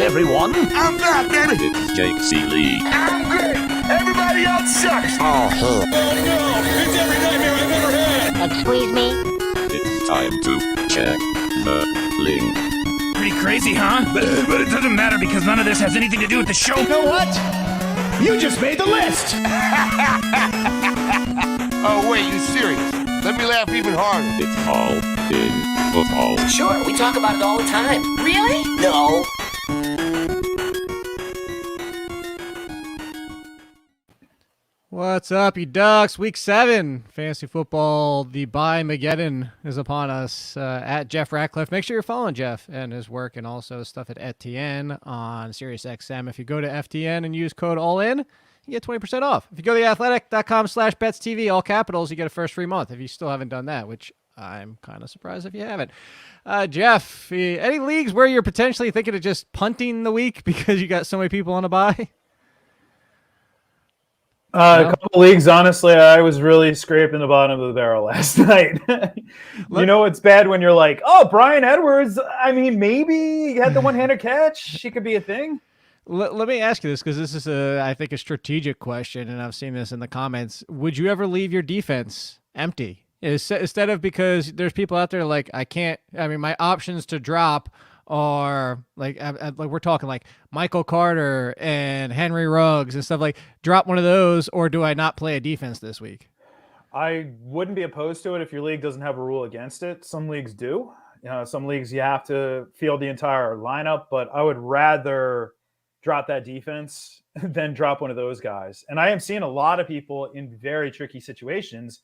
everyone. I'm back, baby. It's Jake Ciely. I'm great. Everybody else sucks. Oh, hey. Oh, no. It's every nightmare I've ever had. Excuse me? It's time to check the link. Pretty crazy, huh? But it doesn't matter because none of this has anything to do with the show. You know what? You just made the list. Oh, wait, you serious? Let me laugh even harder. It's all in football. Sure, we talk about it all the time. Really? No. What's up, you Ducks? Week 7, fantasy football. The bye-mageddon is upon us. At Jeff Ratcliffe. Make sure you're following Jeff and his work and also stuff at FTN on SiriusXM. If you go to FTN and use code ALLIN, you get 20% off. If you go to theathletic.com/BetsTV, all capitals, you get a first free month if you still haven't done that, which I'm kind of surprised if you haven't. Jeff, any leagues where you're potentially thinking of just punting the week because you got so many people on a bye? A couple leagues, honestly, I was really scraping the bottom of the barrel last night. You know, it's bad when you're like, oh, Brian Edwards, I mean, maybe he had the one-handed catch. He could be a thing. Let me ask you this, because this is, I think, a strategic question, and I've seen this in the comments. Would you ever leave your defense empty? Instead of, because there's people out there like, my options to drop are like we're talking like Michael Carter and Henry Ruggs and stuff, like drop one of those, or do I not play a defense this week? I wouldn't be opposed to it if your league doesn't have a rule against it. Some leagues do. Some leagues you have to field the entire lineup, but I would rather drop that defense than drop one of those guys. And I am seeing a lot of people in very tricky situations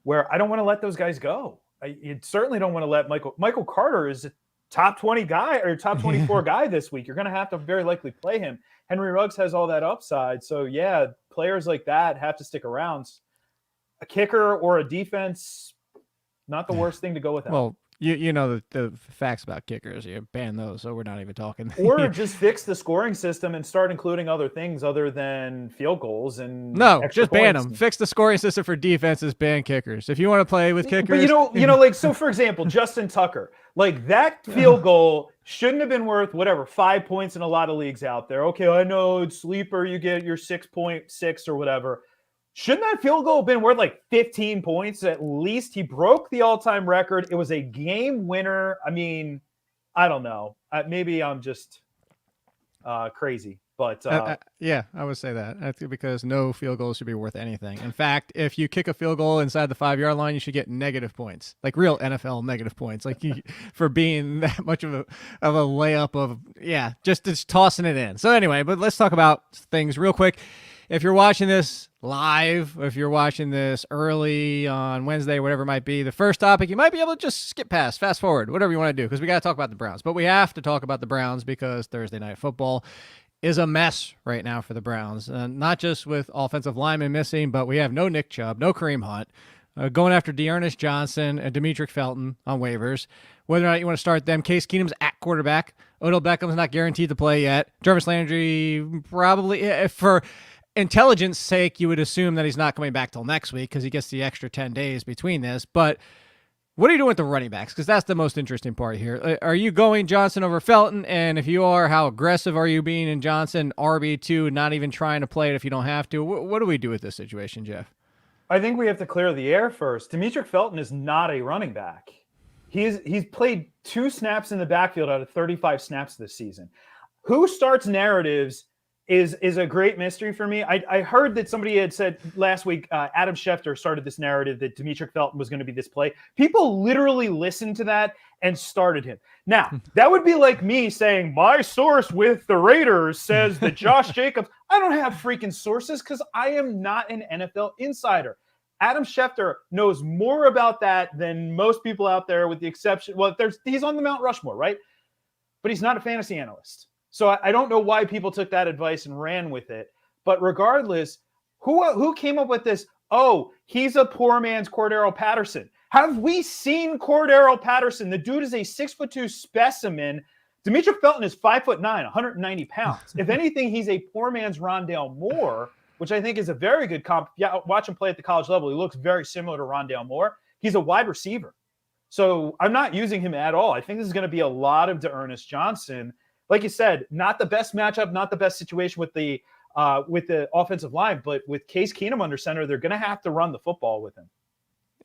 where I don't want to let those guys go. You certainly don't want to let Michael Carter is top 20 guy or top 24 guy this week. You're going to have to very likely play him. Henry Ruggs has all that upside. So yeah, players like that have to stick around. A kicker or a defense, not the worst thing to go without. Well, you know the facts about kickers. You ban those, so we're not even talking. Or just fix the scoring system and start including other things other than field goals and just ban them. Fix the scoring system for defenses. Ban kickers. If you want to play with kickers, but like, so for example, Justin Tucker, like that field goal shouldn't have been worth 5 points in a lot of leagues out there. Okay, I know it's sleeper, you get your 6.6 or whatever. Shouldn't that field goal have been worth like 15 points at least? He broke the all-time record. It was a game winner. I mean, I don't know. Maybe I'm just crazy. But yeah, I would say that. I think because no field goal should be worth anything. In fact, if you kick a field goal inside the 5-yard line, you should get negative points, like real NFL negative points, like for being that much of a layup of just tossing it in. So anyway, but let's talk about things real quick. If you're watching this live, if you're watching this early on Wednesday, whatever it might be, the first topic, you might be able to just skip past, fast forward, whatever you want to do, because we got to talk about the Browns. But we have to talk about the Browns because Thursday Night Football is a mess right now for the Browns. Not just with offensive linemen missing, but we have no Nick Chubb, no Kareem Hunt, going after Dearness Johnson and Demetric Felton on waivers. Whether or not you want to start them, Case Keenum's at quarterback. Odell Beckham's not guaranteed to play yet. Jarvis Landry probably, for intelligence sake, you would assume that he's not coming back till next week because he gets the extra 10 days between this. But what are you doing with the running backs? Because that's the most interesting part here. Are you going Johnson over Felton? And if you are, how aggressive are you being in Johnson? RB2, not even trying to play it if you don't have to. What do we do with this situation, Jeff? I think we have to clear the air first. Demetric Felton is not a running back. He's played 2 snaps in the backfield out of 35 snaps this season. Who starts narratives is a great mystery for me. I heard that somebody had said last week, Adam Schefter started this narrative that Demetric Felton was going to be this play. People literally listened to that and started him. Now, that would be like me saying, my source with the Raiders says that Josh Jacobs, I don't have freaking sources because I am not an NFL insider. Adam Schefter knows more about that than most people out there, with the exception, he's on the Mount Rushmore, right? But he's not a fantasy analyst. So I don't know why people took that advice and ran with it. But regardless, who came up with this? Oh, he's a poor man's Cordero Patterson. Have we seen Cordero Patterson? The dude is a 6'2" specimen. Demetric Felton is 5'9", 190 pounds. If anything, he's a poor man's Rondale Moore, which I think is a very good comp. Yeah, watch him play at the college level. He looks very similar to Rondale Moore. He's a wide receiver. So I'm not using him at all. I think this is going to be a lot of Dearness Johnson. like you said, not the best matchup, not the best situation with the offensive line, but with Case Keenum under center, they're going to have to run the football with him.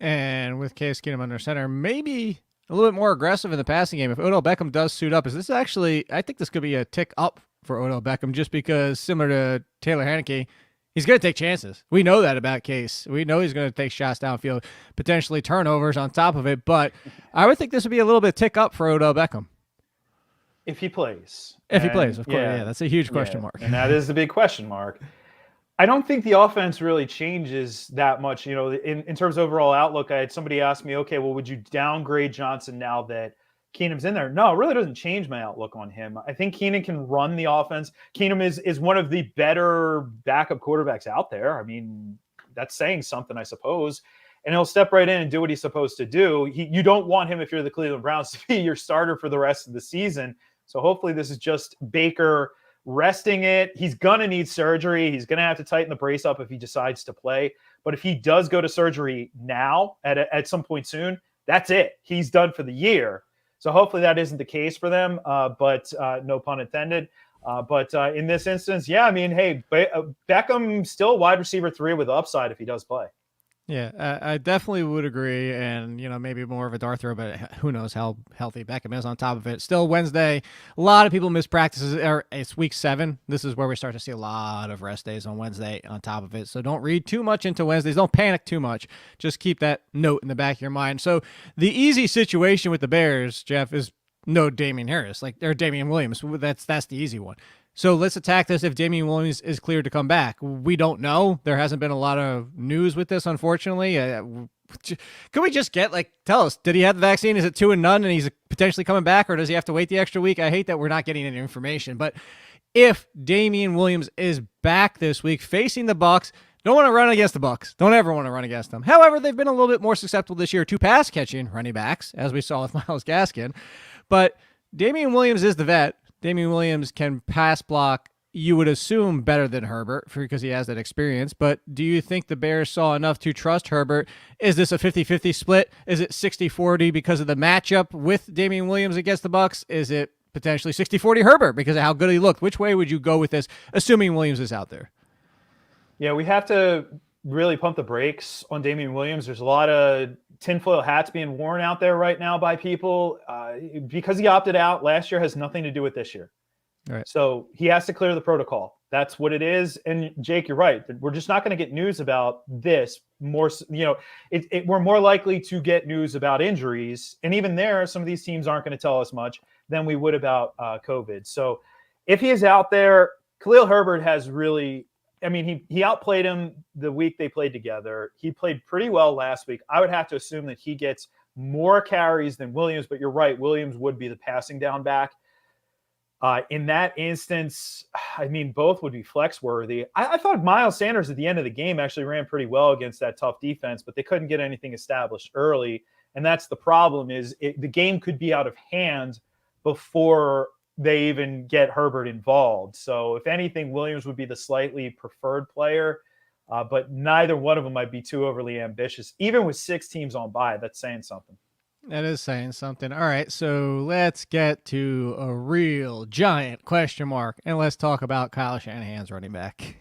And with Case Keenum under center, maybe a little bit more aggressive in the passing game. If Odell Beckham does suit up, I think this could be a tick up for Odell Beckham, just because similar to Taylor Heinicke, he's going to take chances. We know that about Case. We know he's going to take shots downfield, potentially turnovers on top of it. But I would think this would be a little bit tick up for Odell Beckham. If he plays. If he plays, of course. Yeah, that's a huge question mark. And that is the big question mark. I don't think the offense really changes that much. You know, in terms of overall outlook, I had somebody ask me, okay, well, would you downgrade Johnson now that Keenum's in there? No, it really doesn't change my outlook on him. I think Keenum can run the offense. Keenum is one of the better backup quarterbacks out there. I mean, that's saying something, I suppose. And he'll step right in and do what he's supposed to do. You don't want him, if you're the Cleveland Browns, to be your starter for the rest of the season. So hopefully this is just Baker resting it. He's going to need surgery. He's going to have to tighten the brace up if he decides to play. But if he does go to surgery now at some point soon, that's it. He's done for the year. So hopefully that isn't the case for them, but no pun intended. But in this instance, yeah, I mean, hey, Beckham still wide receiver 3 with upside if he does play. Yeah, I definitely would agree, and maybe more of a dart throw, but who knows how healthy Beckham is on top of it. Still Wednesday, a lot of people miss practices. It's week 7. This is where we start to see a lot of rest days on Wednesday on top of it. So don't read too much into Wednesdays. Don't panic too much. Just keep that note in the back of your mind. So the easy situation with the Bears, Jeff, is no Damien Harris, or Damien Williams. That's the easy one. So let's attack this if Damien Williams is cleared to come back. We don't know. There hasn't been a lot of news with this, unfortunately. Could we just tell us, did he have the vaccine? Is it 2 and none and he's potentially coming back, or does he have to wait the extra week? I hate that we're not getting any information. But if Damien Williams is back this week facing the Bucs, don't want to run against the Bucs. Don't ever want to run against them. However, they've been a little bit more susceptible this year to pass catching running backs, as we saw with Myles Gaskin. But Damien Williams is the vet. Damien Williams can pass block, you would assume, better than Herbert because he has that experience. But do you think the Bears saw enough to trust Herbert? Is this a 50-50 split? Is it 60-40 because of the matchup with Damien Williams against the Bucs? Is it potentially 60-40 Herbert because of how good he looked? Which way would you go with this, assuming Williams is out there? Yeah, we have to really pump the brakes on Damien Williams. There's a lot of tinfoil hats being worn out there right now by people. Because he opted out last year has nothing to do with this year. All right. So he has to clear the protocol. That's what it is. And Jake, you're right. We're just not going to get news about this more. We're more likely to get news about injuries. And even there, some of these teams aren't going to tell us much than we would about COVID. So if he is out there, Khalil Herbert has really, he outplayed him the week they played together. He played pretty well last week. I would have to assume that he gets more carries than Williams, but you're right. Williams would be the passing down back. In that instance, both would be flex worthy. I thought Miles Sanders at the end of the game actually ran pretty well against that tough defense, but they couldn't get anything established early. And that's the problem is the game could be out of hand before they even get Herbert involved. So if anything, Williams would be the slightly preferred player, but neither one of them might be too overly ambitious. Even with 6 teams on bye, that's saying something. That is saying something. All right, so let's get to a real giant question mark, and let's talk about Kyle Shanahan's running back.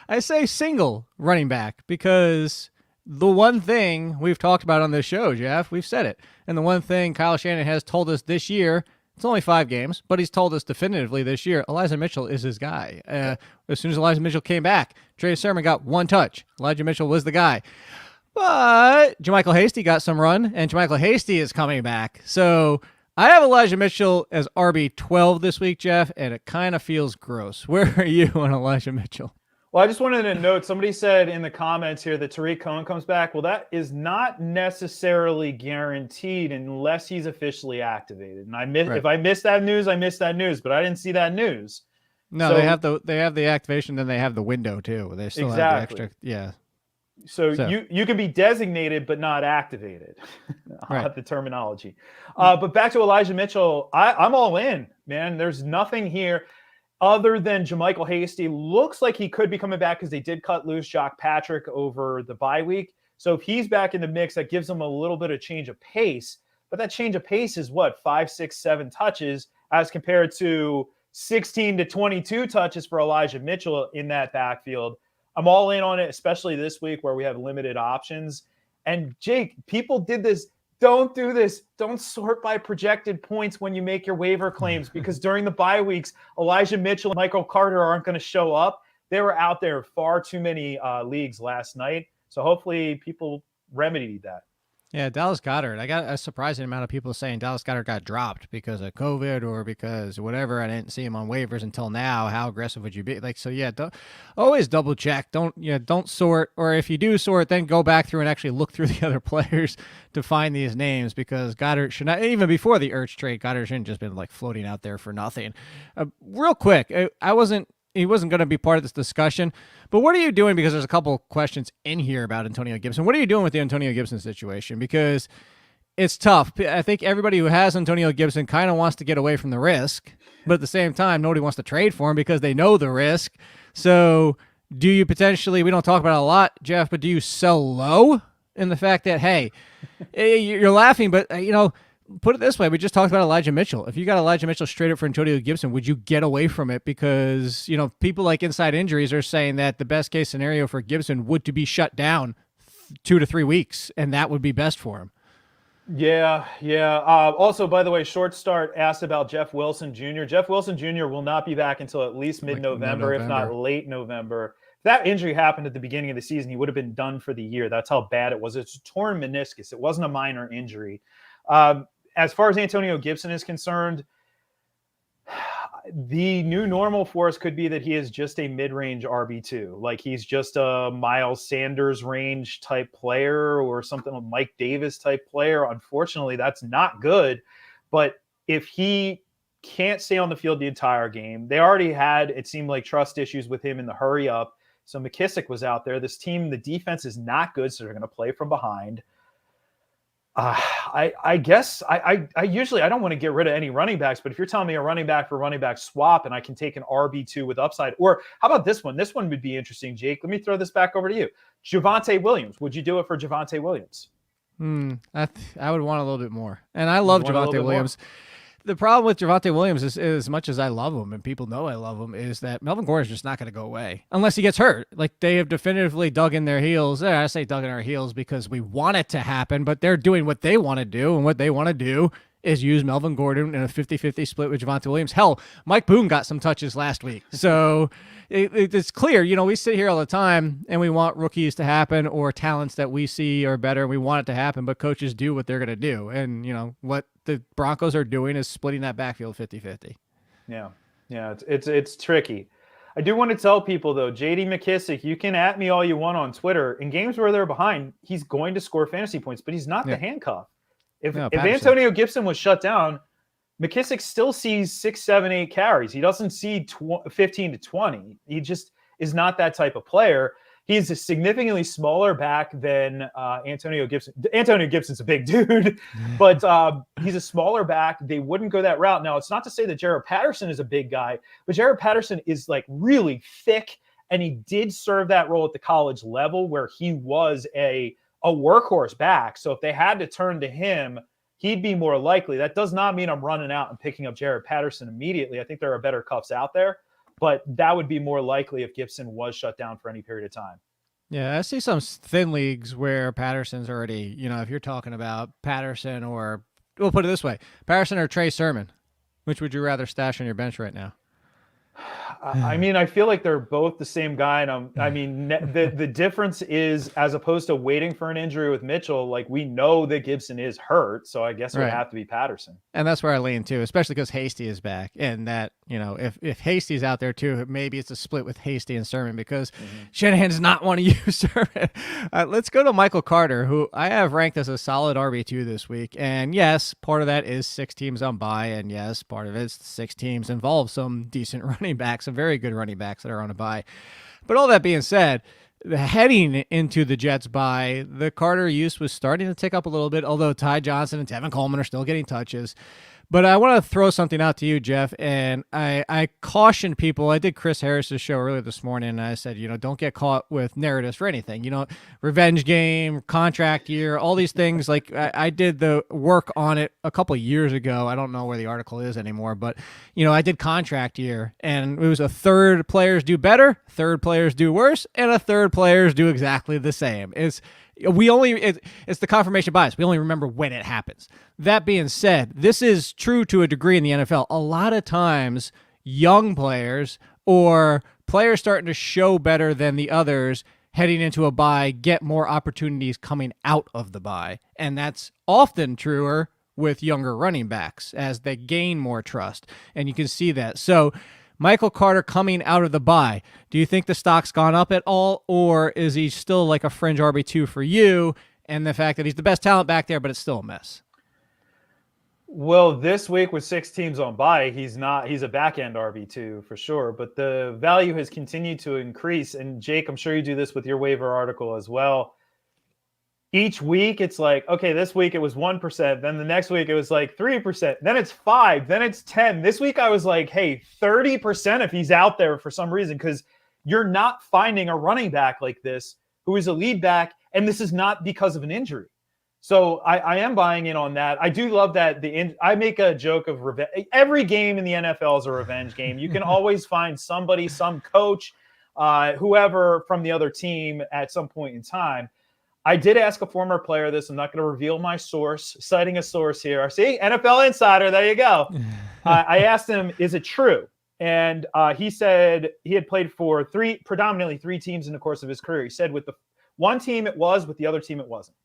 I say single running back because the one thing we've talked about on this show, Jeff, we've said it, and the one thing Kyle Shanahan has told us this year, it's only 5 games, but he's told us definitively this year, Elijah Mitchell is his guy. As soon as Elijah Mitchell came back, Trey Sermon got 1 touch. Elijah Mitchell was the guy. But JaMychal Hasty got some run, and JaMychal Hasty is coming back. So I have Elijah Mitchell as RB12 this week, Jeff, and it kind of feels gross. Where are you on Elijah Mitchell? Well, I just wanted to note, somebody said in the comments here that Tariq Cohen comes back. Well, that is not necessarily guaranteed unless he's officially activated. And if I missed that news, I missed that news, but I didn't see that news. No, so, they have the activation, then they have the window too. They still have the extra, yeah. So you can be designated but not activated. I'll have the terminology. But back to Elijah Mitchell, I'm all in, man. There's nothing here other than JaMychal Hasty. Looks like he could be coming back because they did cut loose Jock Patrick over the bye week. So if he's back in the mix, that gives them a little bit of change of pace. But that change of pace is what, 5, 6, 7 touches as compared to 16 to 22 touches for Elijah Mitchell in that backfield. I'm all in on it, especially this week where we have limited options. And Jake, people did this. Don't do this. Don't sort by projected points when you make your waiver claims, because during the bye weeks, Elijah Mitchell and Michael Carter aren't going to show up. They were out there far too many leagues last night. So hopefully people remedied that. Yeah, Dallas Goedert. I got a surprising amount of people saying Dallas Goedert got dropped because of COVID or because whatever. I didn't see him on waivers until now. How aggressive would you be? Like, so yeah, always double check. Don't sort, or if you do sort, then go back through and actually look through the other players to find these names, because Goddard should not, even before the Ertz trade, Goddard shouldn't just been like floating out there for nothing. Real quick, he wasn't going to be part of this discussion, but what are you doing? Because there's a couple questions in here about Antonio Gibson. What are you doing with the Antonio Gibson situation? Because it's tough. I think everybody who has Antonio Gibson kind of wants to get away from the risk, but at the same time, nobody wants to trade for him because they know the risk. So do you potentially, we don't talk about it a lot, Jeff, but do you sell low in the fact that, hey, you're laughing, but put it this way. We just talked about Elijah Mitchell. If you got Elijah Mitchell straight up for Antonio Gibson, would you get away from it? Because, people like Inside Injuries are saying that the best case scenario for Gibson would to be shut down 2 to 3 weeks, and that would be best for him. Yeah. Also, by the way, Short Start asked about Jeff Wilson Jr. Jeff Wilson Jr. will not be back until at least mid-November, if not late November. If that injury happened at the beginning of the season, he would have been done for the year. That's how bad it was. It's a torn meniscus. It wasn't a minor injury. As far as Antonio Gibson is concerned, the new normal for us could be that he is just a mid-range RB2. Like, he's just a Miles Sanders range type player or something, a Mike Davis type player. Unfortunately, that's not good. But if he can't stay on the field the entire game, they already had, it seemed like, trust issues with him in the hurry up. So McKissick was out there. This team, the defense is not good, so they're going to play from behind. I guess I usually, I don't want to get rid of any running backs, but if you're telling me a running back for running back swap and I can take an RB2 with upside, or how about this one? This one would be interesting, Jake. Let me throw this back over to you. Javonte Williams. Would you do it for Javonte Williams? I would want a little bit more. And I love Javonte Williams. The problem with Devonta Williams is as much as I love him, and people know I love him, is that Melvin Gordon is just not going to go away unless he gets hurt. Like, they have definitively dug in their heels. I say dug in our heels because we want it to happen, but they're doing what they want to do, and what they want to do is use Melvin Gordon in a 50-50 split with Javonte Williams. Hell, Mike Boone got some touches last week. So it's clear, we sit here all the time and we want rookies to happen or talents that we see are better. And we want it to happen, but coaches do what they're going to do. And, what the Broncos are doing is splitting that backfield 50-50. Yeah, it's tricky. I do want to tell people, though, J.D. McKissick, you can at me all you want on Twitter. In games where they're behind, he's going to score fantasy points, but he's not the handcuff. If Antonio Gibson was shut down, McKissick still sees 6, 7, 8 carries. He doesn't see 15 to 20. He just is not that type of player. He's a significantly smaller back than Antonio Gibson. Antonio Gibson's a big dude, but he's a smaller back. They wouldn't go that route. Now, it's not to say that Jared Patterson is a big guy, but Jared Patterson is like really thick, and he did serve that role at the college level where he was a workhorse back. So if they had to turn to him, he'd be more likely. That does not mean I'm running out and picking up Jared Patterson immediately. I think there are better cuffs out there, but that would be more likely if Gibson was shut down for any period of time. Yeah, I see some thin leagues where Patterson's already, if you're talking about Patterson, or we'll put it this way, Patterson or Trey Sermon, which would you rather stash on your bench right now? I mean, I feel like they're both the same guy. And the difference is, as opposed to waiting for an injury with Mitchell, like, we know that Gibson is hurt. So I guess it would have to be Patterson. And that's where I lean too, especially because Hasty is back. And that, if Hasty's out there too, maybe it's a split with Hasty and Sermon, because Shanahan does not want to use Sermon. Let's go to Michael Carter, who I have ranked as a solid RB2 this week. And yes, part of that is 6 teams on bye. And yes, part of it's 6 teams involve some decent running backs, some very good running backs that are on a bye. But all that being said, heading into the Jets bye, the Carter use was starting to tick up a little bit, although Ty Johnson and Tevin Coleman are still getting touches. But I want to throw something out to you, Jeff, and I cautioned people. I did Chris Harris's show earlier this morning, and I said, don't get caught with narratives for anything. Revenge game, contract year, all these things. Like I did the work on it a couple of years ago. I don't know where the article is anymore, but I did contract year, and it was a third players do better, third players do worse, and a third players do exactly the same. It's the confirmation bias. We only remember when it happens. That being said, this is true to a degree in the NFL. A lot of times, young players or players starting to show better than the others heading into a bye get more opportunities coming out of the bye. And that's often truer with younger running backs as they gain more trust. And you can see that. So Michael Carter coming out of the bye, do you think the stock's gone up at all, or is he still like a fringe RB2 for you, and the fact that he's the best talent back there, but it's still a mess? Well, this week with 6 teams on bye, he's a back-end RB2 for sure, but the value has continued to increase. And Jake, I'm sure you do this with your waiver article as well. Each week, it's like, okay, this week it was 1%. Then the next week it was like 3%. Then it's 5%. Then it's 10%. This week I was like, hey, 30% if he's out there for some reason, because you're not finding a running back like this who is a lead back, and this is not because of an injury. So I am buying in on that. I do love that I make a joke of revenge. Every game in the NFL is a revenge game. You can always find somebody, some coach, whoever from the other team at some point in time. I did ask a former player this. I'm not going to reveal my source, citing a source here. See, NFL Insider, there you go. I asked him, is it true? And he said he had played for predominantly three teams in the course of his career. He said with the one team it was, with the other team it wasn't.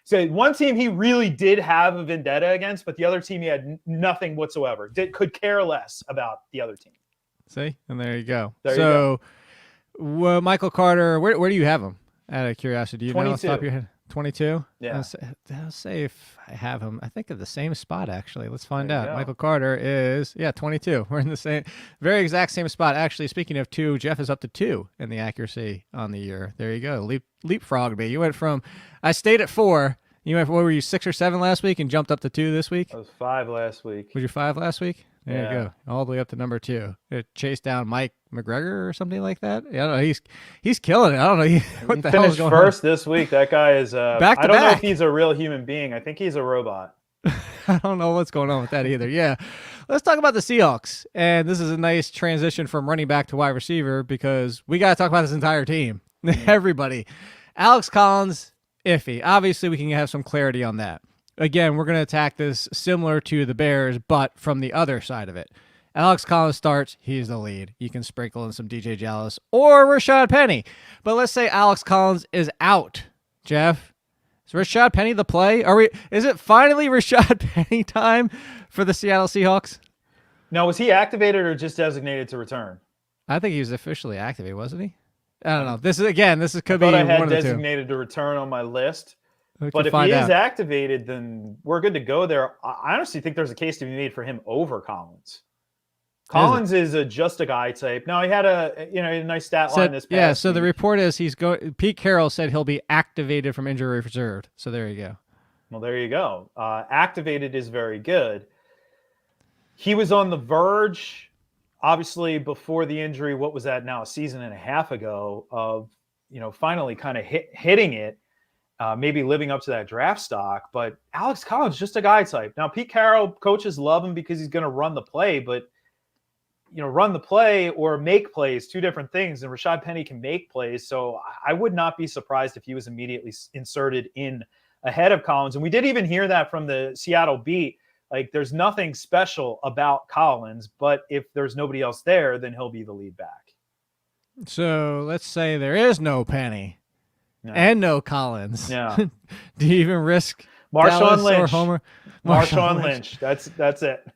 So one team he really did have a vendetta against, but the other team he had nothing whatsoever. Could care less about the other team. See? And there you go. Well, Michael Carter, where do you have him? Out of curiosity, do you 22. know off the top of your head? 22? Yeah. I'll say if I have him. I think at the same spot, actually. Let's find There out. you go. Michael Carter is, 22. We're in the very exact same spot. Actually, speaking of 2, Jeff is up to 2 in the accuracy on the year. There you go. Leapfrogged me. You went from, I stayed at 4. You went, what were you, 6 or 7 last week and jumped up to 2 this week? I was 5 last week. Was you 5 last week? There Yeah. you go. All the way up to number 2. It chased down Mike McGregor or something like that. Yeah, I don't know. He's killing it. I don't know. What the hell is Finished going first this week. That guy is Back to I don't know back. if he's a real human being. I think he's a robot. on? I don't know what's going on with that either. Yeah. Let's talk about the Seahawks. And this is a nice transition from running back to wide receiver because we got to talk about this entire team. Everybody. Alex Collins, iffy. Obviously, we can have some clarity on that. Again, we're going to attack this similar to the Bears, but from the other side of it. Alex Collins starts, he's the lead. You can sprinkle in some DJ Dallas or Rashad Penny. But let's say Alex Collins is out. Jeff, is Rashad Penny the play? Is it finally Rashad Penny time for the Seattle Seahawks? Now, was he activated or just designated to return? I think he was officially activated, wasn't he? I don't know. This could I be thought I one had of the two. designated to return on my list. We But can if find he is out. activated, then we're good to go there. I honestly think there's a case to be made for him over Collins. Collins is just a guy type. Now, he had a nice stat line this past Yeah, so the week. report is Pete Carroll said he'll be activated from injury reserved. So there you go. Well, there you go. Activated is very good. He was on the verge, obviously, before the injury. What was that now? A season and a half ago of, finally kind of hitting it, maybe living up to that draft stock. But Alex Collins, just a guy type. Now, Pete Carroll, coaches love him because he's going to run the play, but run the play or make plays, two different things. And Rashad Penny can make plays. So I would not be surprised if he was immediately inserted in ahead of Collins. And we did even hear that from the Seattle beat. Like, there's nothing special about Collins, but if there's nobody else there, then he'll be the lead back. So let's say there is no Penny and no Collins. Yeah. Do you even risk Marshawn Dallas or Lynch. Homer? Marshawn Lynch. That's it.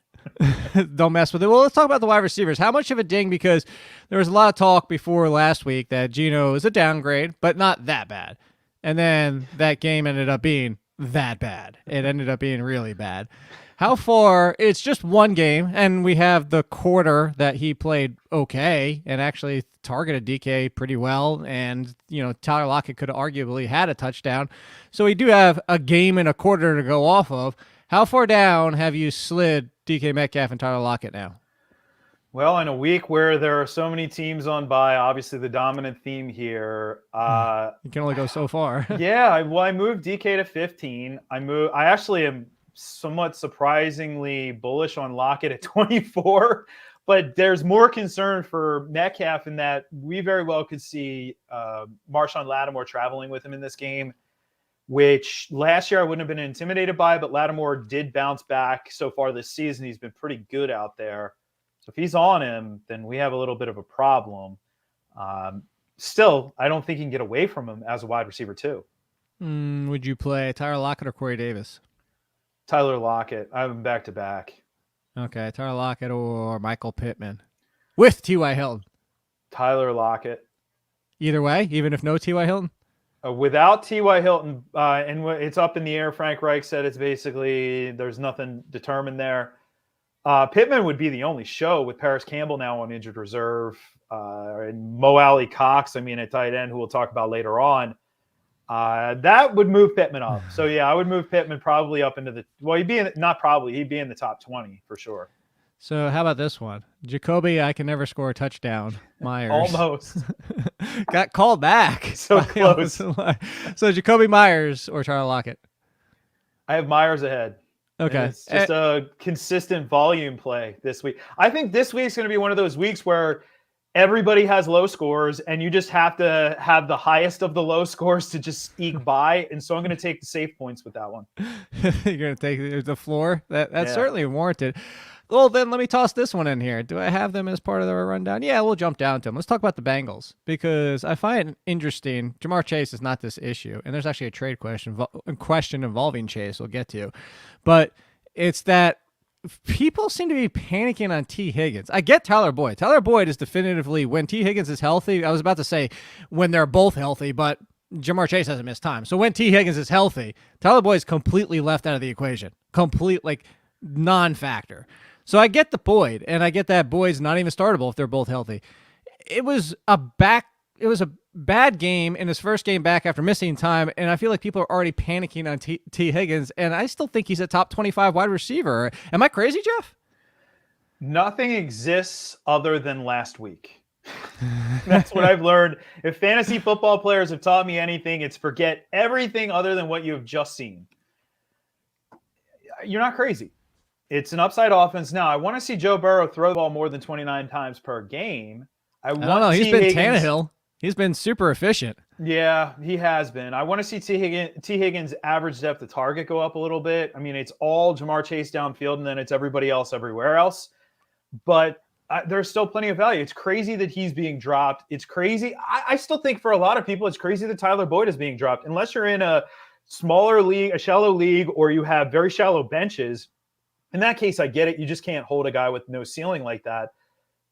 Don't mess with it. Well, let's talk about the wide receivers. How much of a ding? Because there was a lot of talk before last week that Geno is a downgrade, but not that bad. And then that game ended up being that bad. It ended up being really bad. How far? It's just one game, and we have the quarter that he played okay and actually targeted DK pretty well. And, Tyler Lockett could have arguably had a touchdown. So we do have a game and a quarter to go off of. How far down have you slid DK Metcalf and Tyler Lockett now? Well, in a week where there are so many teams on bye, obviously the dominant theme here. You can only go so far. Yeah, I moved DK to 15. I actually am somewhat surprisingly bullish on Lockett at 24, but there's more concern for Metcalf in that we very well could see Marshawn Lattimore traveling with him in this game, which last year I wouldn't have been intimidated by, but Lattimore did bounce back so far this season. He's been pretty good out there. So if he's on him, then we have a little bit of a problem. Still, I don't think he can get away from him as a wide receiver too. Would you play Tyler Lockett or Corey Davis? Tyler Lockett. I have him back to back. Okay, Tyler Lockett or Michael Pittman with T.Y. Hilton. Tyler Lockett. Either way, even if no T.Y. Hilton? Without T.Y. Hilton, and it's up in the air. Frank Reich said it's basically there's nothing determined there. Pittman would be the only show with Paris Campbell now on injured reserve, and Mo Alley Cox, at tight end, who we'll talk about later on. That would move Pittman up. So, yeah, I would move Pittman probably up into he'd be in the top 20 for sure. So how about this one? Jacobi, I can never score a touchdown. Myers. Almost. Got called back. So close. So Jacobi Meyers or Tyler Lockett? I have Myers ahead. Okay. And it's just a consistent volume play this week. I think this week's going to be one of those weeks where everybody has low scores and you just have to have the highest of the low scores to just eke by. And so I'm going to take the safe points with that one. You're going to take the floor? That's certainly warranted. Well, then let me toss this one in here. Do I have them as part of the rundown? Yeah, we'll jump down to them. Let's talk about the Bengals because I find it interesting. Jamar Chase is not this issue, and there's actually a trade question involving Chase we'll get to. But it's that people seem to be panicking on T. Higgins. I get Tyler Boyd. Tyler Boyd is definitively, when T. Higgins is healthy, I was about to say when they're both healthy, but Jamar Chase hasn't missed time. So when T. Higgins is healthy, Tyler Boyd is completely left out of the equation. Non-factor. So I get the Boyd, and I get that Boyd's not even startable if they're both healthy. It was a bad game in his first game back after missing time, and I feel like people are already panicking on T. Higgins, and I still think he's a top 25 wide receiver. Am I crazy, Jeff? Nothing exists other than last week. That's what I've learned. If fantasy football players have taught me anything, it's forget everything other than what you have just seen. You're not crazy. It's an upside offense. Now, I want to see Joe Burrow throw the ball more than 29 times per game. I don't know. He's been Tannehill. He's been super efficient. Yeah, he has been. I want to see T. Higgins' average depth of target go up a little bit. It's all Jamar Chase downfield, and then it's everybody else everywhere else. But there's still plenty of value. It's crazy that he's being dropped. It's crazy. I still think for a lot of people, it's crazy that Tyler Boyd is being dropped. Unless you're in a smaller league, a shallow league, or you have very shallow benches. In that case, I get it. You just can't hold a guy with no ceiling like that.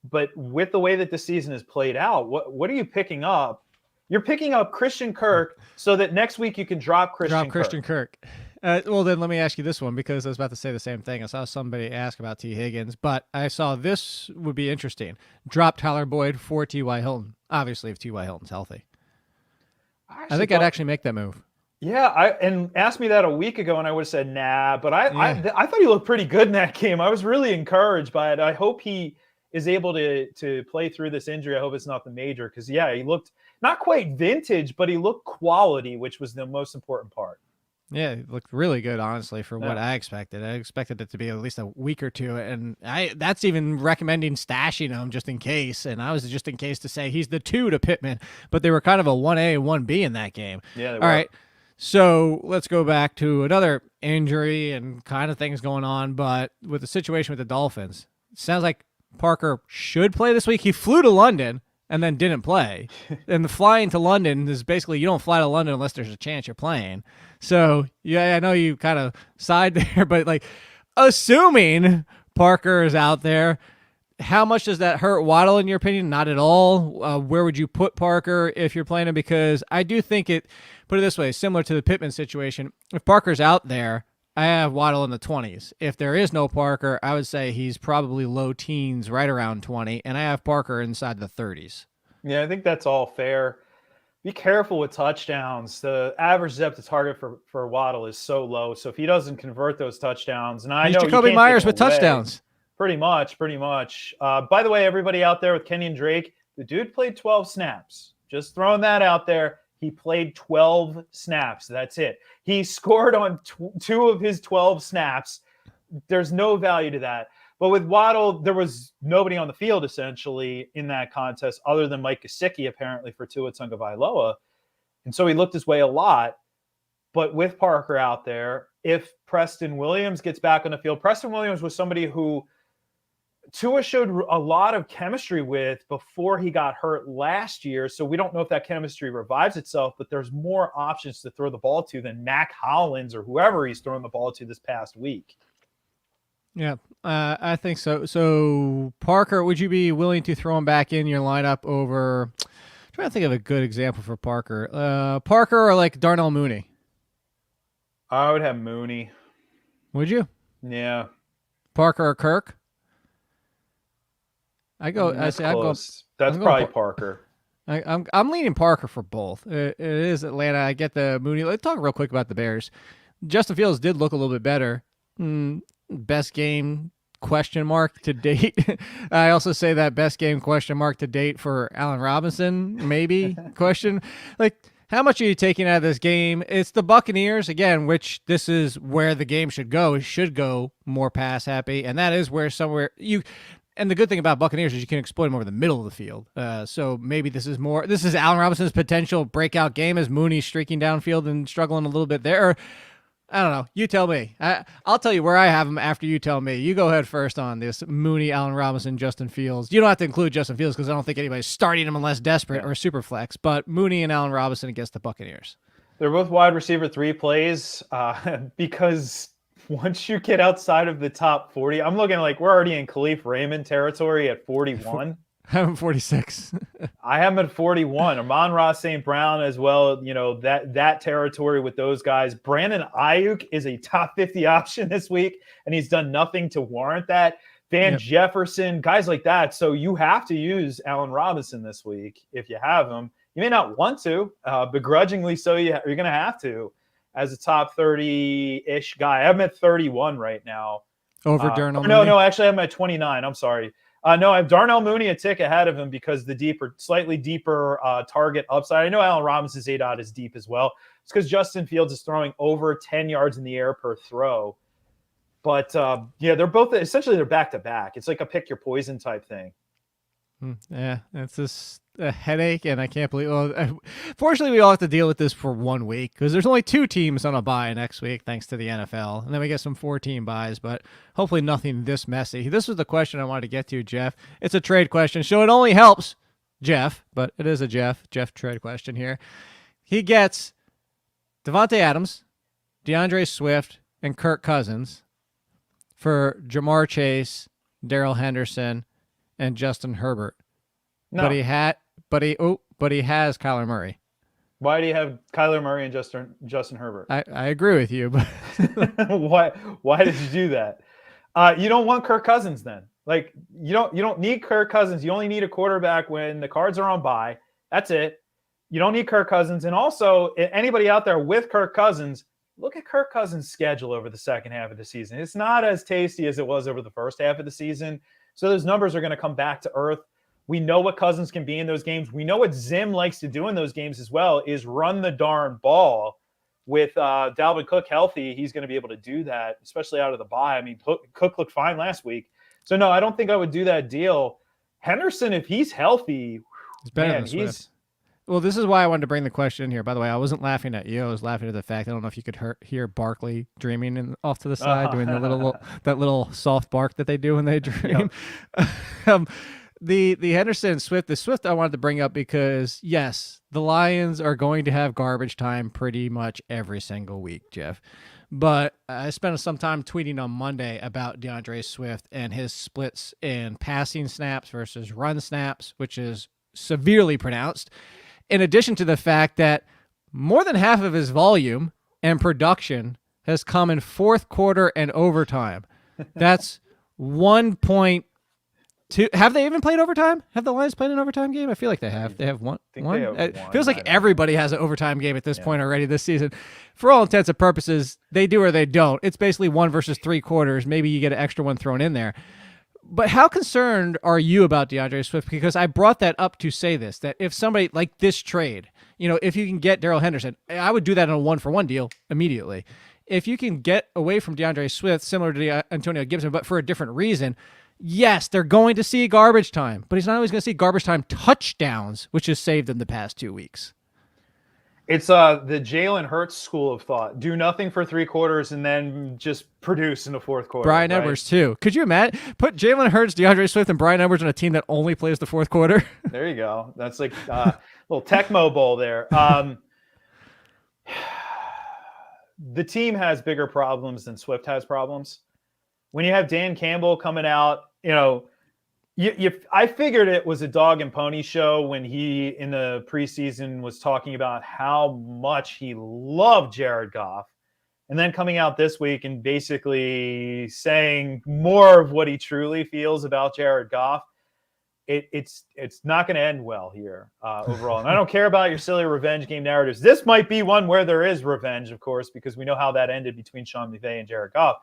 But with the way that the season is played out, what are you picking up? You're picking up Christian Kirk so that next week you can drop Christian Kirk. Well, then let me ask you this one because I was about to say the same thing. I saw somebody ask about T. Higgins, but I saw this would be interesting. Drop Tyler Boyd for T.Y. Hilton. Obviously, if T.Y. Hilton's healthy. I think I'd actually make that move. Yeah, and asked me that a week ago, and I would have said nah. But I thought he looked pretty good in that game. I was really encouraged by it. I hope he is able to play through this injury. I hope it's not the major because, yeah, he looked not quite vintage, but he looked quality, which was the most important part. Yeah, it looked really good, honestly, for what I expected. I expected it to be at least a week or two, and that's even recommending stashing him just in case, and I was just in case to say he's the 2 to Pittman, but they were kind of a 1A, 1B in that game. Yeah, they were. All right. So let's go back to another injury and kind of things going on, but with the situation with the Dolphins, it sounds like Parker should play this week. He flew to London and then didn't play. And the flying to London is basically you don't fly to London unless there's a chance you're playing. So, yeah, I know you kind of sighed there, but assuming Parker is out there, how much does that hurt Waddle in your opinion? Not at all. Where would you put Parker if you're playing him? Because I do think put it this way, similar to the Pittman situation. If Parker's out there, I have Waddle in the 20s. If there is no Parker, I would say he's probably low teens, right around 20, and I have Parker inside the 30s. Yeah, I think that's all fair. be careful with touchdowns. The average depth to target for Waddle is so low. So if he doesn't convert those touchdowns, and I know Jacobi Meyers with touchdowns. Pretty much. By the way, everybody out there with Kenyon Drake, the dude played 12 snaps. Just throwing that out there. He played 12 snaps. That's it. He scored on 2 of his 12 snaps. There's no value to that. But with Waddle, there was nobody on the field essentially in that contest other than Mike Gesicki, apparently, for Tua Tagovailoa. And so he looked his way a lot. But with Parker out there, if Preston Williams gets back on the field, Preston Williams was somebody who Tua showed a lot of chemistry with before he got hurt last year. So we don't know if that chemistry revives itself, but there's more options to throw the ball to than Mac Hollins or whoever he's throwing the ball to this past week. Yeah, I think so. So Parker, would you be willing to throw him back in your lineup over? I'm trying to think of a good example for Parker. Parker or like Darnell Mooney? I would have Mooney. Would you? Yeah. Parker or Kirk? I go. That's I go. That's probably Parker. I'm leaning Parker for both. It is Atlanta. I get the Mooney. Let's talk real quick about the Bears. Justin Fields did look a little bit better. Best game question mark to date. I also say that best game question mark to date for Allen Robinson, maybe question. Like, how much are you taking out of this game? It's the Buccaneers, again, which this is where the game should go. It should go more pass happy, and that is where somewhere you – and the good thing about Buccaneers is you can exploit them over the middle of the field. So maybe this is Allen Robinson's potential breakout game as Mooney streaking downfield and struggling a little bit there. Or, I don't know. You tell me. I'll tell you where I have him after you tell me. You go ahead first on this Mooney, Allen Robinson, Justin Fields. You don't have to include Justin Fields because I don't think anybody's starting him unless desperate or super flex. But Mooney and Allen Robinson against the Buccaneers. They're both wide receiver 3 plays because once you get outside of the top 40, I'm looking like we're already in Khalif Raymond territory at 41. I have him 46. I have him at 41. Amon-Ra St. Brown as well. You know, that territory with those guys. Brandon Ayuk is a top 50 option this week, and he's done nothing to warrant that. Van Jefferson, guys like that. So you have to use Allen Robinson this week if you have him. You may not want to, begrudgingly so you're going to have to as a top 30-ish guy. I have him at 31 right now. Over Darnell Mooney? No, actually I have him at 29. I'm sorry. No, I have Darnell Mooney a tick ahead of him because the slightly deeper target upside. I know Allen Robinson's ADOT is deep as well. It's because Justin Fields is throwing over 10 yards in the air per throw. But, they're both – essentially they're back-to-back. It's like a pick-your-poison type thing. Yeah, it's just a headache, and I can't believe. Well, fortunately, we all have to deal with this for 1 week because there's only 2 teams on a bye next week, thanks to the NFL, and then we get some 4-team buys. But hopefully, nothing this messy. This was the question I wanted to get to, Jeff. It's a trade question, so it only helps Jeff, but it is a Jeff trade question here. He gets Devontae Adams, DeAndre Swift, and Kirk Cousins for Jamar Chase, Darrell Henderson, and Justin Herbert. No. But he has Kyler Murray. Why do you have Kyler Murray and Justin Herbert? I agree with you, but why did you do that? You don't want Kirk Cousins then. Like you don't need Kirk Cousins. You only need a quarterback when the Cards are on bye. That's it. You don't need Kirk Cousins. And also anybody out there with Kirk Cousins, look at Kirk Cousins' schedule over the second half of the season. It's not as tasty as it was over the first half of the season. So those numbers are going to come back to earth. We know what Cousins can be in those games. We know what Zim likes to do in those games as well is run the darn ball. With Dalvin Cook healthy, he's going to be able to do that, especially out of the bye. I mean, Cook looked fine last week. So, no, I don't think I would do that deal. Henderson, if he's healthy, it's better than Swift. Well, this is why I wanted to bring the question in here. By the way, I wasn't laughing at you. I was laughing at the fact, I don't know if you could hear Barkley dreaming off to the side, doing the little soft bark that they do when they dream. Yep. The Henderson and Swift, the Swift I wanted to bring up because, yes, the Lions are going to have garbage time pretty much every single week, Jeff. But I spent some time tweeting on Monday about DeAndre Swift and his splits in passing snaps versus run snaps, which is severely pronounced. In addition to the fact that more than half of his volume and production has come in fourth quarter and overtime. That's 1.8 Have they even played overtime? Have the Lions played an overtime game? I feel like they have. They have one. They have It one. feels like everybody has an overtime game at this point already this season. For all intents and purposes, they do or they don't. It's basically 1 versus 3 quarters. Maybe you get an extra one thrown in there. But how concerned are you about DeAndre Swift? Because I brought that up to say this, that if somebody like this trade, if you can get Darrell Henderson, I would do that on a 1-for-1 deal immediately. If you can get away from DeAndre Swift, similar to Antonio Gibson, but for a different reason, yes, they're going to see garbage time, but he's not always going to see garbage time touchdowns, which has saved them the past 2 weeks. It's the Jalen Hurts school of thought. Do nothing for 3 quarters and then just produce in the 4th quarter. Brian Edwards, too. Could you imagine? Put Jalen Hurts, DeAndre Swift, and Brian Edwards on a team that only plays the 4th quarter. There you go. That's like a little Tecmo Bowl there. The team has bigger problems than Swift has problems. When you have Dan Campbell coming out, I figured it was a dog and pony show when he, in the preseason, was talking about how much he loved Jared Goff. And then coming out this week and basically saying more of what he truly feels about Jared Goff. It's not going to end well here overall. And I don't care about your silly revenge game narratives. This might be one where there is revenge, of course, because we know how that ended between Sean McVay and Jared Goff.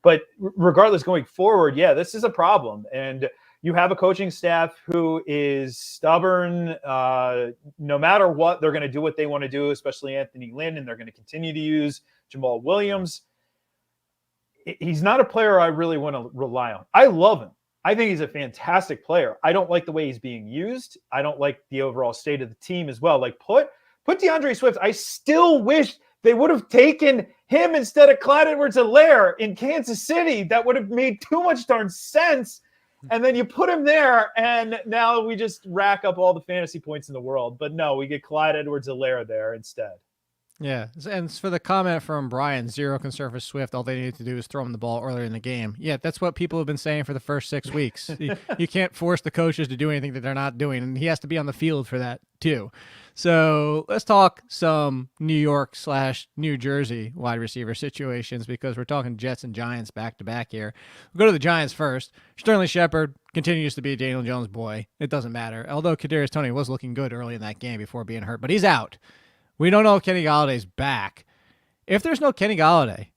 But regardless, going forward, this is a problem. And you have a coaching staff who is stubborn. No matter what, they're going to do what they want to do, especially Anthony Lynn, and they're going to continue to use Jamal Williams. He's not a player I really want to rely on. I love him. I think he's a fantastic player. I don't like the way he's being used. I don't like the overall state of the team as well. Like put DeAndre Swift. I still wish they would have taken him instead of Clyde Edwards-Helaire in Kansas City. That would have made too much darn sense. And then you put him there, and now we just rack up all the fantasy points in the world. But no, we get Clyde Edwards-Helaire there instead. Yeah, and for the comment from Brian, zero concern for Swift. All they needed to do is throw him the ball earlier in the game. Yeah, that's what people have been saying for the first 6 weeks. You can't force the coaches to do anything that they're not doing, and he has to be on the field for that too. So let's talk some New York/New Jersey wide receiver situations because we're talking Jets and Giants back-to-back here. We'll go to the Giants first. Sterling Shepard continues to be a Daniel Jones boy. It doesn't matter. Although Kadarius Toney was looking good early in that game before being hurt, but he's out. We don't know if Kenny Galladay's back. If there's no Kenny Galladay,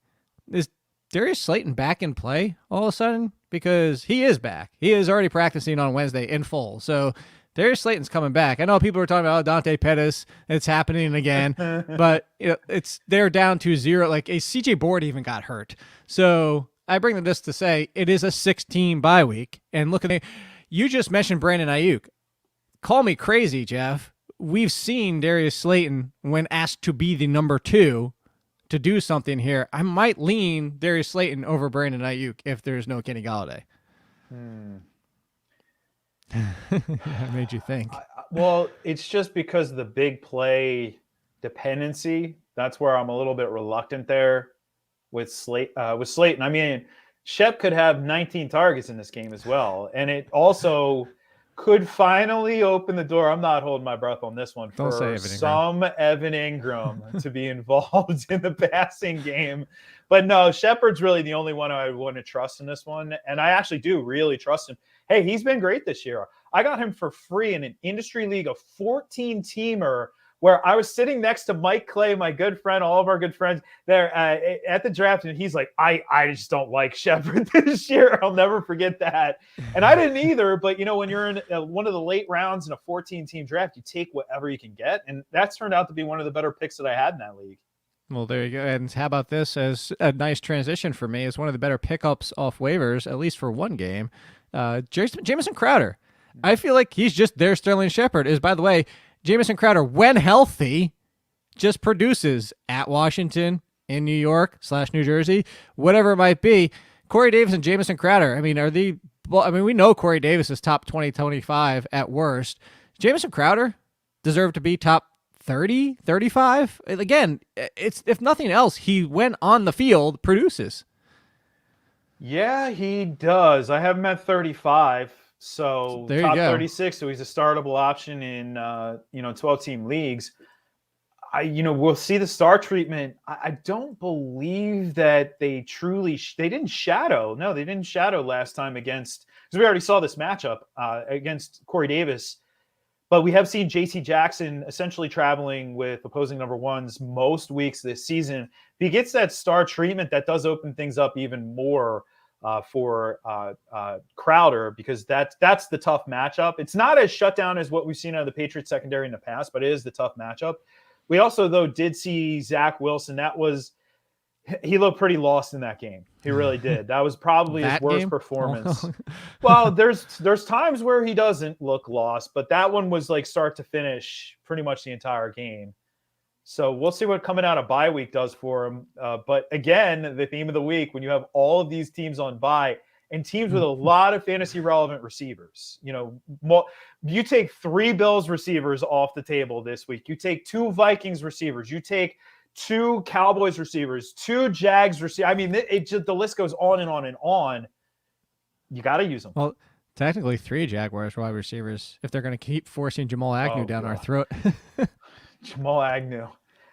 is Darius Slayton back in play all of a sudden? Because he is back. He is already practicing on Wednesday in full. So Darius Slayton's coming back. I know people were talking about Dante Pettis. It's happening again. But they're down to 0. Like a CJ Board even got hurt. So I bring this to say it is a 6-team bye week. And look at you just mentioned Brandon Ayuk. Call me crazy, Jeff. We've seen Darius Slayton, when asked to be the number 2, to do something here. I might lean Darius Slayton over Brandon Ayuk if there's no Kenny Galladay. That made you think. Well, it's just because of the big play dependency. That's where I'm a little bit reluctant there with Slayton. I mean, Shep could have 19 targets in this game as well. And it also could finally open the door. I'm not holding my breath on this one for some Evan Ingram to be involved in the passing game. But no, Shepard's really the only one I want to trust in this one. And I actually do really trust him. Hey, he's been great this year. I got him for free in an industry league, a 14-teamer, where I was sitting next to Mike Clay, my good friend, all of our good friends there at the draft. And he's like, I just don't like Shepard this year. I'll never forget that. And I didn't either. But, when you're in one of the late rounds in a 14-team draft, you take whatever you can get. And that's turned out to be one of the better picks that I had in that league. Well, there you go. And how about this as a nice transition for me? As one of the better pickups off waivers, at least for one game, Jamison Crowder. I feel like he's just their Sterling Shepard. By the way, Jamison Crowder, when healthy, just produces at Washington, in New York/New Jersey, whatever it might be. Corey Davis and Jamison Crowder, we know Corey Davis is top 20, 25 at worst. Jamison Crowder deserved to be top 30, 35. Again, it's if nothing else, he when on the field produces. Yeah, he does. I have him at 35. So top 36, so he's a startable option in 12-team leagues. we'll see the star treatment. I don't believe that they truly, they didn't shadow. No, they didn't shadow last time against, because we already saw this matchup against Corey Davis. But we have seen J.C. Jackson essentially traveling with opposing number ones most weeks this season. If he gets that star treatment, that does open things up even more for Crowder, because that's the tough matchup. It's not as shut down as what we've seen out of the Patriots secondary in the past, but it is the tough matchup. We also, though, did see Zach Wilson. He looked pretty lost in that game. He really did. That was probably his worst performance. Well, there's times where he doesn't look lost, but that one was like start to finish pretty much the entire game. So we'll see what coming out of bye week does for him. But again, the theme of the week, when you have all of these teams on bye and teams with a lot of fantasy relevant receivers, you take 3 Bills receivers off the table this week. You take 2 Vikings receivers. You take 2 Cowboys receivers, 2 Jags receivers. I mean, the list goes on and on and on. You got to use them. Well, technically 3 Jaguars wide receivers if they're going to keep forcing Jamal Agnew down our throat. Jamal Agnew.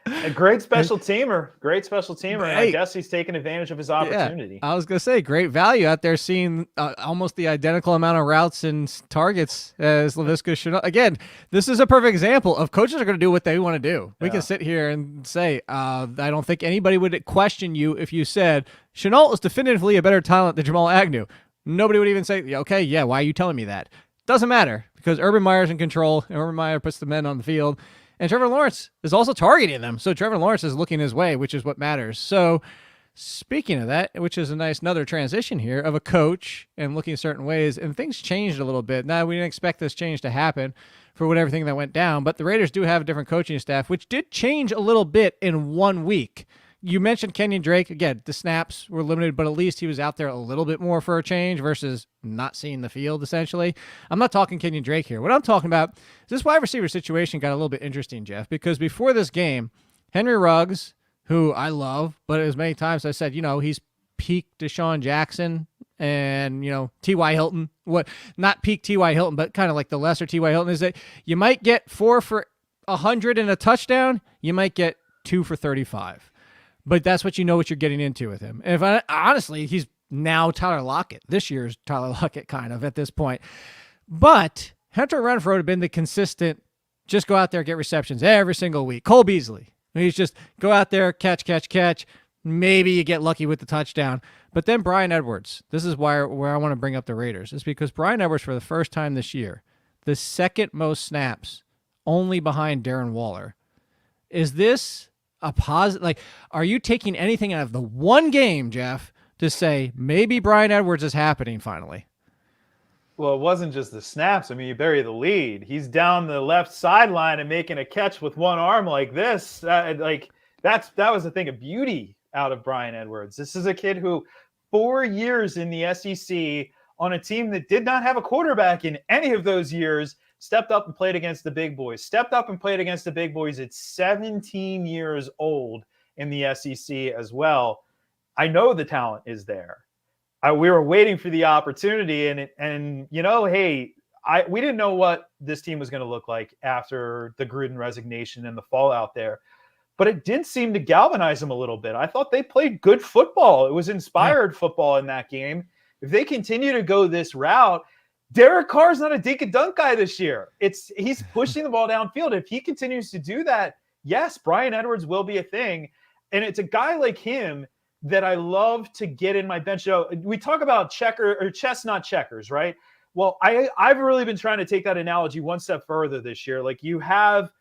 A great special teamer. And I guess he's taking advantage of his opportunity. Yeah, I was going to say, great value out there, seeing almost the identical amount of routes and targets as Laviska Shenault. Again, this is a perfect example of coaches are going to do what they want to do. We can sit here and say, I don't think anybody would question you if you said, Shenault is definitively a better talent than Jamal Agnew. Nobody would even say, okay, yeah, why are you telling me that? Doesn't matter, because Urban Meyer's in control. Urban Meyer puts the men on the field. And Trevor Lawrence is also targeting them. So Trevor Lawrence is looking his way, which is what matters. So speaking of that, which is another transition here of a coach and looking certain ways, and things changed a little bit. Now, we didn't expect this change to happen for everything that went down, but the Raiders do have a different coaching staff, which did change a little bit in 1 week. You mentioned Kenyon Drake. Again, the snaps were limited, but at least he was out there a little bit more for a change versus not seeing the field, essentially. I'm not talking Kenyon Drake here. What I'm talking about is this wide receiver situation got a little bit interesting, Jeff, because before this game, Henry Ruggs, who I love, but as many times I said, he's peak Deshaun Jackson and, T.Y. Hilton. Not peak T.Y. Hilton, but kind of like the lesser T.Y. Hilton, is that you might get 4 for 100 and a touchdown. You might get 2 for 35. But that's what what you're getting into with him. And honestly, he's now Tyler Lockett. This year's Tyler Lockett kind of at this point. But Hunter Renfrow would have been the consistent, just go out there, get receptions every single week. Cole Beasley. He's just go out there, catch. Maybe you get lucky with the touchdown. But then Bryan Edwards. This is where I want to bring up the Raiders. Is because Bryan Edwards, for the first time this year, the second most snaps, only behind Darren Waller. Is this a positive? Are you taking anything out of the one game, Jeff, to say maybe Bryan Edwards is happening finally? Well, it wasn't just the snaps. I mean, you bury the lead. He's down the left sideline and making a catch with one arm like this. That was a thing of beauty out of Bryan Edwards. This is a kid who 4 years in the SEC on a team that did not have a quarterback in any of those years, stepped up and played against the big boys. At 17 years old in the SEC as well. I know the talent is there. We were waiting for the opportunity, and we didn't know what this team was going to look like after the Gruden resignation and the fallout there. But it did seem to galvanize them a little bit. I thought they played good football. It was inspired football in that game. If they continue to go this route, Derek Carr's not a dink and dunk guy this year. He's pushing the ball downfield. If he continues to do that, yes, Bryan Edwards will be a thing. And it's a guy like him that I love to get in my bench. We talk about chess, not checkers, right? Well, I've really been trying to take that analogy one step further this year. Like, you have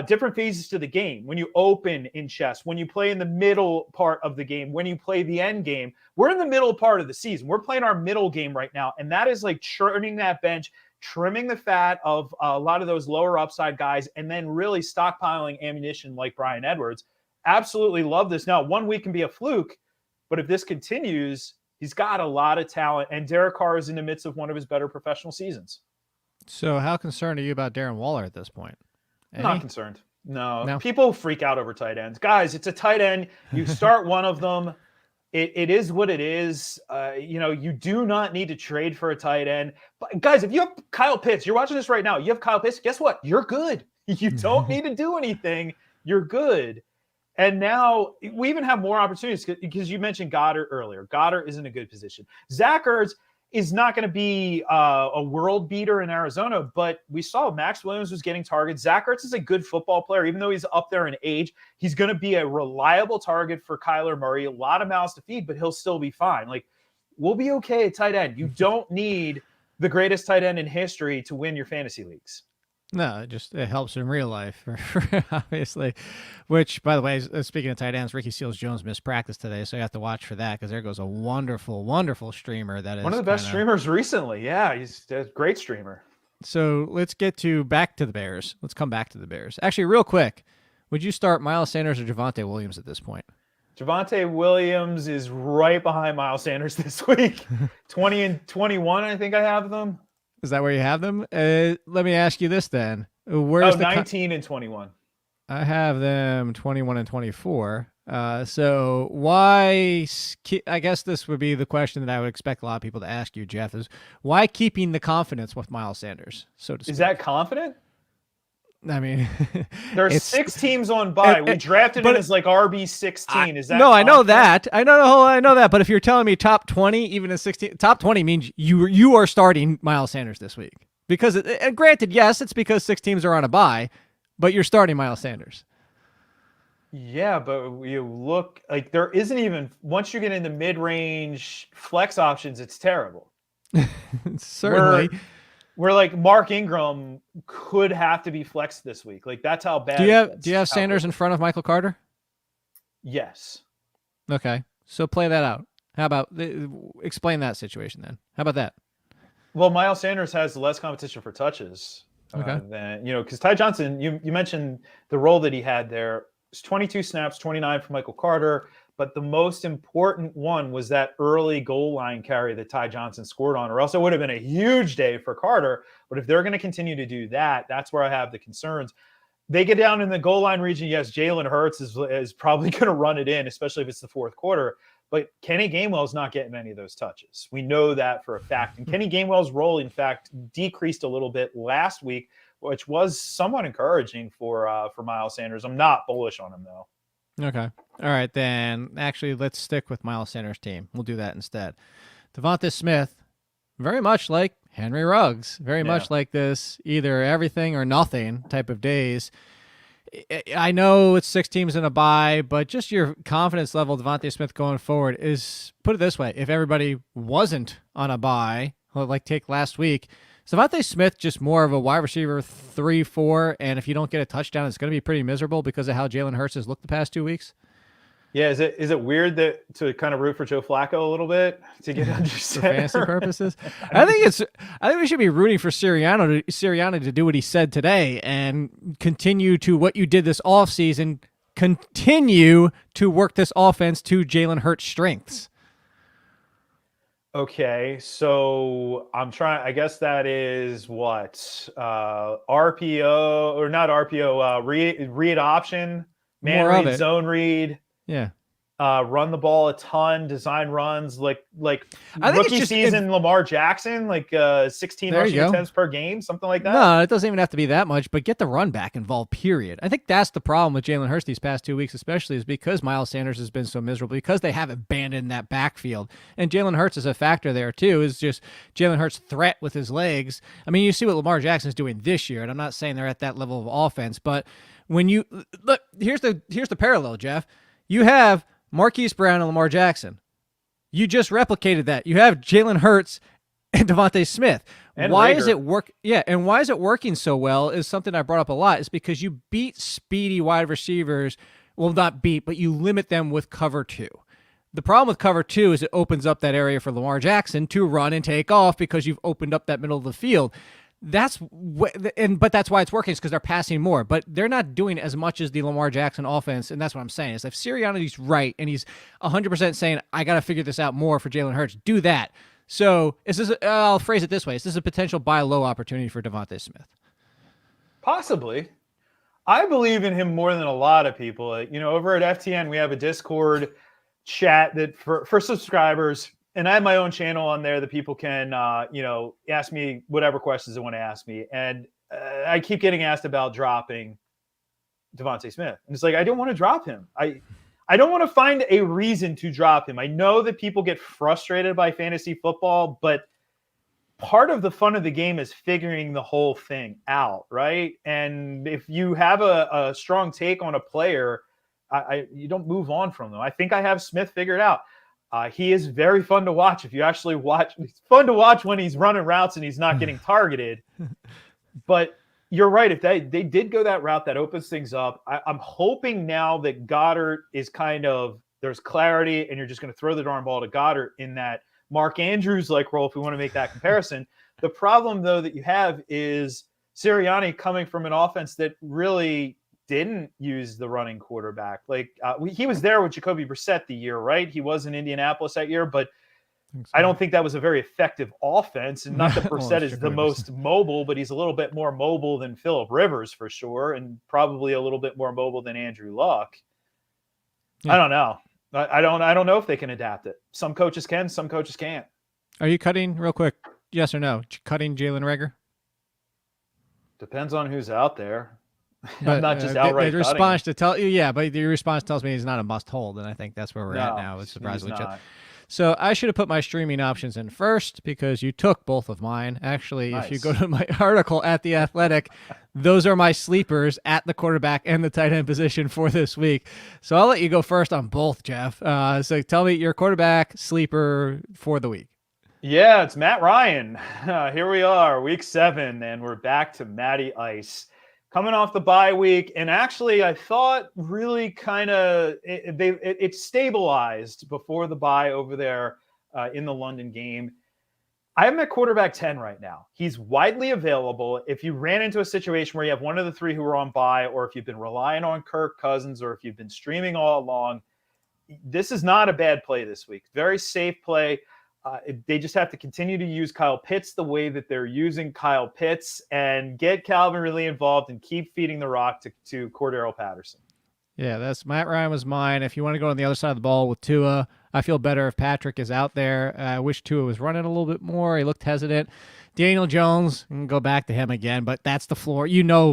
different phases to the game. When you open in chess, when you play in the middle part of the game, when you play the end game. We're in the middle part of the season. We're playing our middle game right now. And that is like churning that bench, trimming the fat of a lot of those lower upside guys, and then really stockpiling ammunition like Bryan Edwards. Absolutely love this. Now, 1 week can be a fluke, but if this continues, he's got a lot of talent. And Derek Carr is in the midst of one of his better professional seasons. So how concerned are you about Darren Waller at this point? Not concerned. No. People freak out over tight ends. Guys, it's a tight end. You start one of them. It is what it is. You do not need to trade for a tight end. But guys, if you have Kyle Pitts, you're watching this right now. You have Kyle Pitts. Guess what? You're good. You don't need to do anything. you're good. And now we even have more opportunities because you mentioned Goddard earlier. Goddard is in a good position. Zach Ertz is not going to be a world beater in Arizona, but we saw Max Williams was getting targets. Zach Ertz is a good football player, even though he's up there in age. He's going to be a reliable target for Kyler Murray. A lot of mouths to feed, but he'll still be fine. Like, we'll be okay at tight end. You don't need the greatest tight end in history to win your fantasy leagues. No, it helps in real life, obviously. Which, by the way, speaking of tight ends, Ricky Seals-Jones missed practice today, so you have to watch for that because there goes a wonderful, wonderful streamer. That is one of the best streamers recently. Yeah, he's a great streamer. So let's back to the Bears. Let's come back to the Bears. Actually, real quick, would you start Miles Sanders or Javonte Williams at this point? Javonte Williams is right behind Miles Sanders this week. 20 and 21, I think I have them. Is that where you have them? Let me ask you this then. Where's 19 and 21. I have them 21 and 24. So why, I guess this would be the question that I would expect a lot of people to ask you, Jeff, is why keeping the confidence with Miles Sanders, so to speak? Is that confident? I mean, there's 6 teams on bye. We drafted him as like RB16. Is that no? confident? I know that. I know that. But if you're telling me top 20, even a 16, top 20 means you are starting Miles Sanders this week because, and granted, yes, it's because 6 teams are on a bye, but you're starting Miles Sanders. Yeah, but you look like there isn't even once you get into mid-range flex options, it's terrible. Certainly. We're like Mark Ingram could have to be flexed this week. Like that's how bad. Do you have Sanders in front of Michael Carter? Yes. Okay, so play that out. How about explain that situation then? How about that? Well, Miles Sanders has less competition for touches than because Ty Johnson. You mentioned the role that he had there. It's 22 snaps, 29 for Michael Carter. But the most important one was that early goal line carry that Ty Johnson scored on, or else it would have been a huge day for Carter. But if they're going to continue to do that, that's where I have the concerns. They get down in the goal line region. Yes, Jalen Hurts is probably going to run it in, especially if it's the fourth quarter. But Kenny Gainwell's not getting any of those touches. We know that for a fact. And Kenny Gainwell's role, in fact, decreased a little bit last week, which was somewhat encouraging for Miles Sanders. I'm not bullish on him, though. Okay. All right, then. Actually, let's stick with Miles Sanders' team. We'll do that instead. Devonta Smith, very much like Henry Ruggs, very much like this either everything or nothing type of days. I know it's 6 teams in a bye, but just your confidence level, Devonta Smith going forward is, put it this way, if everybody wasn't on a bye, like take last week, is Devonta Smith just more of a wide receiver 3-4, and if you don't get a touchdown, it's going to be pretty miserable because of how Jalen Hurts has looked the past 2 weeks? Yeah, is it weird to kind of root for Joe Flacco a little bit to get under center? For fantasy purposes? I think we should be rooting for Sirianni to do what he said today and continue to what you did this offseason, continue to work this offense to Jalen Hurts' strengths. Okay, so I'm trying. I guess that is what RPO or not RPO. Read option, man More of read, it. zone read. Yeah. Run the ball a ton, design runs like I think rookie season Lamar Jackson, like 16 There you rushing go. attempts per game, something like that. No, it doesn't even have to be that much, but get the run back involved, period. I think that's the problem with Jalen Hurts these past 2 weeks, especially, is because Miles Sanders has been so miserable, because they have abandoned that backfield. And Jalen Hurts is a factor there, too, is just Jalen Hurts' threat with his legs. I mean, you see what Lamar Jackson's doing this year, and I'm not saying they're at that level of offense, but when you look, here's the parallel, Jeff. You have Marquise Brown and Lamar Jackson. You just replicated that. You have Jalen Hurts and Devonta Smith. And why Rager. is it work? Yeah, and why is it working so well is something I brought up a lot. Is because you beat speedy wide receivers. Well, not beat, but you limit them with cover 2. The problem with cover 2 is it opens up that area for Lamar Jackson to run and take off because you've opened up that middle of the field. But that's why it's working, is because they're passing more, but they're not doing as much as the Lamar Jackson offense. And that's what I'm saying is if Sirianni's right and he's 100% saying, I got to figure this out more for Jalen Hurts, do that. So I'll phrase it this way. Is this a potential buy low opportunity for Devonta Smith? Possibly. I believe in him more than a lot of people. Over at FTN, we have a Discord chat that for subscribers, and I have my own channel on there that people can, ask me whatever questions they want to ask me. And I keep getting asked about dropping Devonta Smith. And it's like, I don't want to drop him. I don't want to find a reason to drop him. I know that people get frustrated by fantasy football, but part of the fun of the game is figuring the whole thing out, right? And if you have a strong take on a player, you don't move on from them. I think I have Smith figured out. He is very fun to watch. If you actually watch, it's fun to watch when he's running routes and he's not getting targeted. But you're right. If they did go that route, that opens things up. I'm hoping now that Goddard is there's clarity and you're just going to throw the darn ball to Goddard in that Mark Andrews-like role if we want to make that comparison. The problem, though, that you have is Sirianni coming from an offense that really didn't use the running quarterback. He was there with Jacoby Brissett the year, right? He was in Indianapolis that year, but I don't think that was a very effective offense. And not that Brissett is the most mobile, but he's a little bit more mobile than Phillip Rivers for sure, and probably a little bit more mobile than Andrew Luck. Yeah. I don't know. I don't know if they can adapt it. Some coaches can, some coaches can't. Are you cutting, real quick, yes or no, cutting Jalen Reagor? Depends on who's out there. But, I'm not just outright the response to tell you, yeah, but your response tells me he's not a must-hold, and I think that's where we're at now. It's surprisingly not. So I should have put my streaming options in first because you took both of mine. Actually, nice. If you go to my article at The Athletic, those are my sleepers at the quarterback and the tight end position for this week. So I'll let you go first on both, Jeff. So tell me your quarterback sleeper for the week. Yeah, it's Matt Ryan. Here we are, week 7, and we're back to Matty Ice. Coming off the bye week, and actually I thought really kind of it stabilized before the bye over there in the London game. I have him at quarterback 10 right now. He's widely available. If you ran into a situation where you have one of the 3 who are on bye, or if you've been relying on Kirk Cousins, or if you've been streaming all along, this is not a bad play this week. Very safe play. They just have to continue to use Kyle Pitts the way that they're using Kyle Pitts and get Calvin really involved and keep feeding the rock to Cordero Patterson. Yeah, that's Matt Ryan was mine. If you want to go on the other side of the ball with Tua, I feel better if Patrick is out there. I wish Tua was running a little bit more. He looked hesitant. Daniel Jones, we can go back to him again, but that's the floor.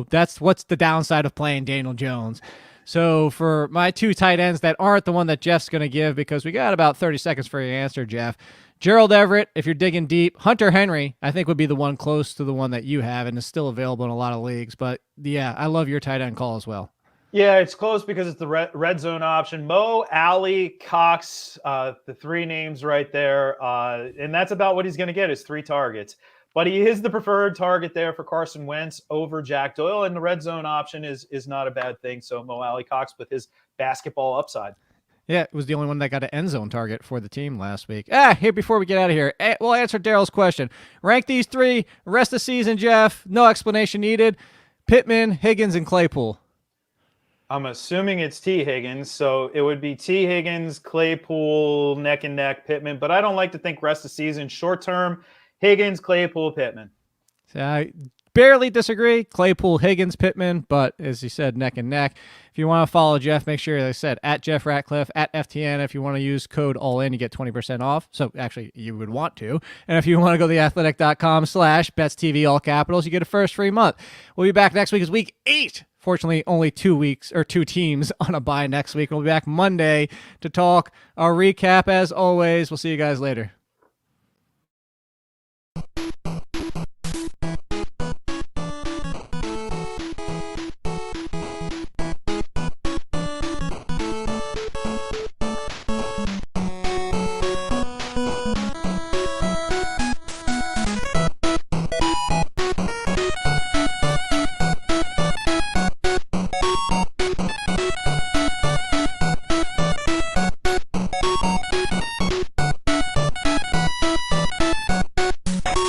That's what's the downside of playing Daniel Jones. So for my 2 tight ends that aren't the one that Jeff's going to give, because we got about 30 seconds for your answer, Jeff. Gerald Everett, if you're digging deep. Hunter Henry, I think, would be the one close to the one that you have and is still available in a lot of leagues. But, yeah, I love your tight end call as well. Yeah, it's close because it's the red zone option. Mo, Alley, Cox, the 3 names right there. And that's about what he's going to get is 3 targets. But he is the preferred target there for Carson Wentz over Jack Doyle. And the red zone option is not a bad thing. So Mo, Alley, Cox with his basketball upside. Yeah, it was the only one that got an end zone target for the team last week. Here, before we get out of here, we'll answer Daryl's question. Rank these 3, rest of the season, Jeff. No explanation needed. Pittman, Higgins, and Claypool. I'm assuming it's T. Higgins, so it would be T. Higgins, Claypool, neck and neck, Pittman. But I don't like to think rest of the season. Short term, Higgins, Claypool, Pittman. I barely disagree. Claypool, Higgins, Pittman, but as you said, neck and neck. If you want to follow Jeff, make sure, as I said, at Jeff Ratcliffe, at FTN. If you want to use code ALLIN, you get 20% off. So actually, you would want to. And if you want to go to theathletic.com/BetsTV, all capitals, you get a first free month. We'll be back next week. It's week 8. Fortunately, only 2 teams on a bye next week. We'll be back Monday to talk our recap. As always, we'll see you guys later.